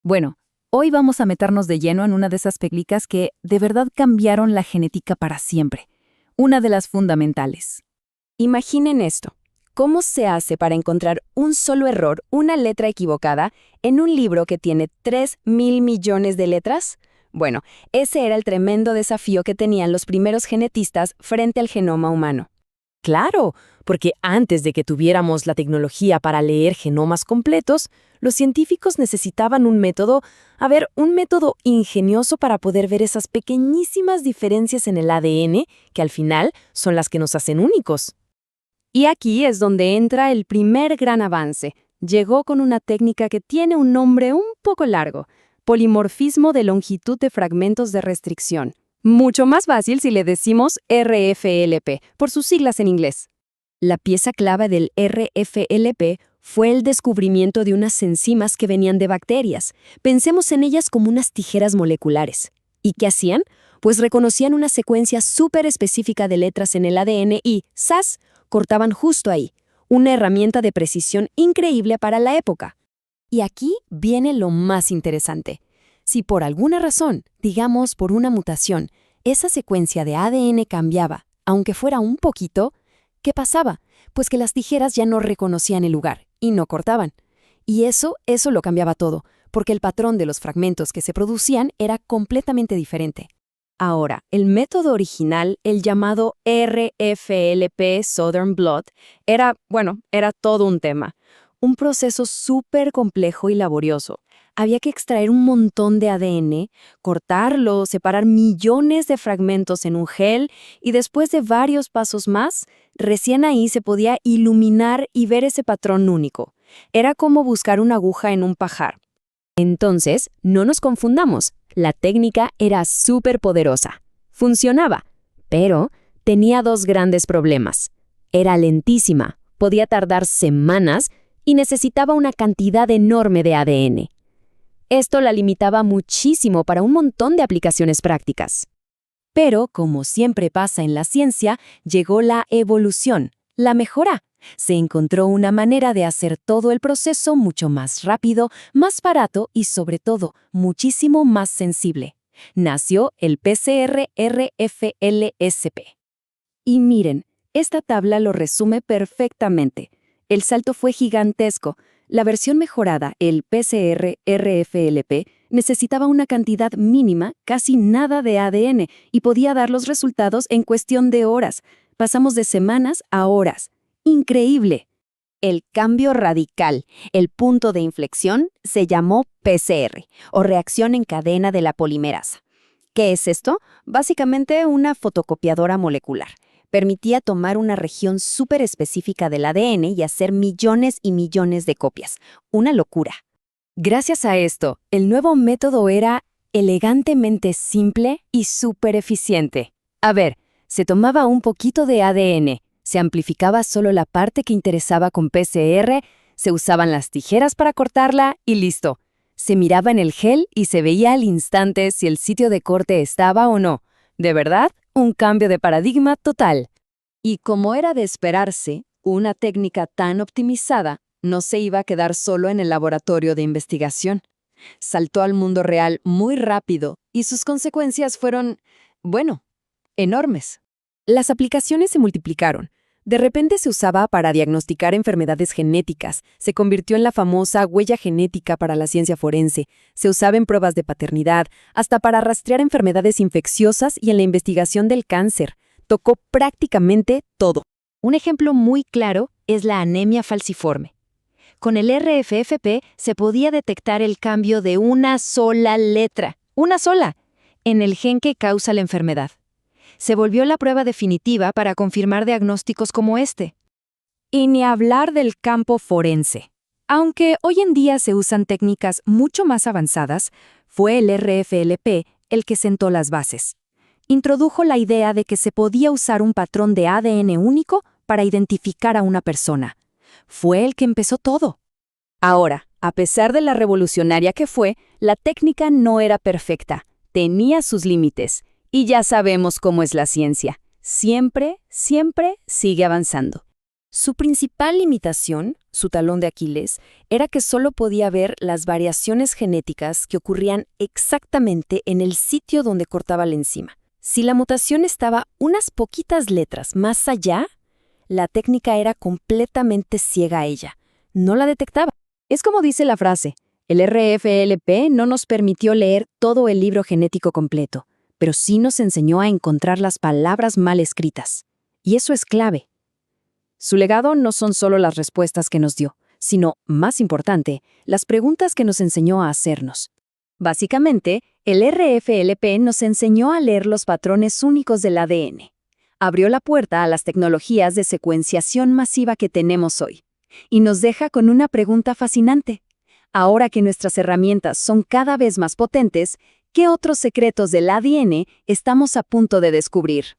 Bueno, hoy vamos a meternos de lleno en una de esas películas que de verdad cambiaron la genética para siempre. Una de las fundamentales. Imaginen esto. ¿Cómo se hace para encontrar un solo error, una letra equivocada, en un libro que tiene 3.000 millones de letras? Bueno, ese era el tremendo desafío que tenían los primeros genetistas frente al genoma humano. Claro, porque antes de que tuviéramos la tecnología para leer genomas completos, los científicos necesitaban un método ingenioso para poder ver esas pequeñísimas diferencias en el ADN, que al final son las que nos hacen únicos. Y aquí es donde entra el primer gran avance. Llegó con una técnica que tiene un nombre un poco largo: polimorfismo de longitud de fragmentos de restricción. Mucho más fácil si le decimos RFLP, por sus siglas en inglés. La pieza clave del RFLP fue el descubrimiento de unas enzimas que venían de bacterias. Pensemos en ellas como unas tijeras moleculares. ¿Y qué hacían? Pues reconocían una secuencia súper específica de letras en el ADN y, ¡zas!, cortaban justo ahí. Una herramienta de precisión increíble para la época. Y aquí viene lo más interesante. Si por alguna razón, digamos por una mutación, esa secuencia de ADN cambiaba, aunque fuera un poquito, ¿qué pasaba? Pues que las tijeras ya no reconocían el lugar y no cortaban. Y eso lo cambiaba todo, porque el patrón de los fragmentos que se producían era completamente diferente. Ahora, el método original, el llamado RFLP Southern Blot, era todo un tema. Un proceso súper complejo y laborioso. Había que extraer un montón de ADN, cortarlo, separar millones de fragmentos en un gel y después de varios pasos más, recién ahí se podía iluminar y ver ese patrón único. Era como buscar una aguja en un pajar. Entonces, no nos confundamos, la técnica era súper poderosa. Funcionaba, pero tenía dos grandes problemas. Era lentísima, podía tardar semanas y necesitaba una cantidad enorme de ADN. Esto la limitaba muchísimo para un montón de aplicaciones prácticas. Pero, como siempre pasa en la ciencia, llegó la evolución, la mejora. Se encontró una manera de hacer todo el proceso mucho más rápido, más barato y, sobre todo, muchísimo más sensible. Nació el PCR-RFLSP. Y miren, esta tabla lo resume perfectamente. El salto fue gigantesco. La versión mejorada, el PCR-RFLP, necesitaba una cantidad mínima, casi nada de ADN, y podía dar los resultados en cuestión de horas. Pasamos de semanas a horas. ¡Increíble! El cambio radical, el punto de inflexión, se llamó PCR, o reacción en cadena de la polimerasa. ¿Qué es esto? Básicamente una fotocopiadora molecular. Permitía tomar una región súper específica del ADN y hacer millones y millones de copias. Una locura. Gracias a esto, el nuevo método era elegantemente simple y súper eficiente. A ver, se tomaba un poquito de ADN, se amplificaba solo la parte que interesaba con PCR, se usaban las tijeras para cortarla y listo. Se miraba en el gel y se veía al instante si el sitio de corte estaba o no. De verdad, un cambio de paradigma total. Y como era de esperarse, una técnica tan optimizada no se iba a quedar solo en el laboratorio de investigación. Saltó al mundo real muy rápido y sus consecuencias fueron, enormes. Las aplicaciones se multiplicaron. De repente se usaba para diagnosticar enfermedades genéticas, se convirtió en la famosa huella genética para la ciencia forense, se usaba en pruebas de paternidad, hasta para rastrear enfermedades infecciosas y en la investigación del cáncer. Tocó prácticamente todo. Un ejemplo muy claro es la anemia falciforme. Con el RFFP se podía detectar el cambio de una sola letra, en el gen que causa la enfermedad. Se volvió la prueba definitiva para confirmar diagnósticos como este. Y ni hablar del campo forense. Aunque hoy en día se usan técnicas mucho más avanzadas, fue el RFLP el que sentó las bases. Introdujo la idea de que se podía usar un patrón de ADN único para identificar a una persona. Fue el que empezó todo. Ahora, a pesar de la revolucionaria que fue, la técnica no era perfecta. Tenía sus límites. Y ya sabemos cómo es la ciencia. Siempre sigue avanzando. Su principal limitación, su talón de Aquiles, era que solo podía ver las variaciones genéticas que ocurrían exactamente en el sitio donde cortaba la enzima. Si la mutación estaba unas poquitas letras más allá, la técnica era completamente ciega a ella. No la detectaba. Es como dice la frase, el RFLP no nos permitió leer todo el libro genético completo, pero sí nos enseñó a encontrar las palabras mal escritas. Y eso es clave. Su legado no son solo las respuestas que nos dio, sino, más importante, las preguntas que nos enseñó a hacernos. Básicamente, el RFLP nos enseñó a leer los patrones únicos del ADN. Abrió la puerta a las tecnologías de secuenciación masiva que tenemos hoy. Y nos deja con una pregunta fascinante. Ahora que nuestras herramientas son cada vez más potentes, ¿qué otros secretos del ADN estamos a punto de descubrir?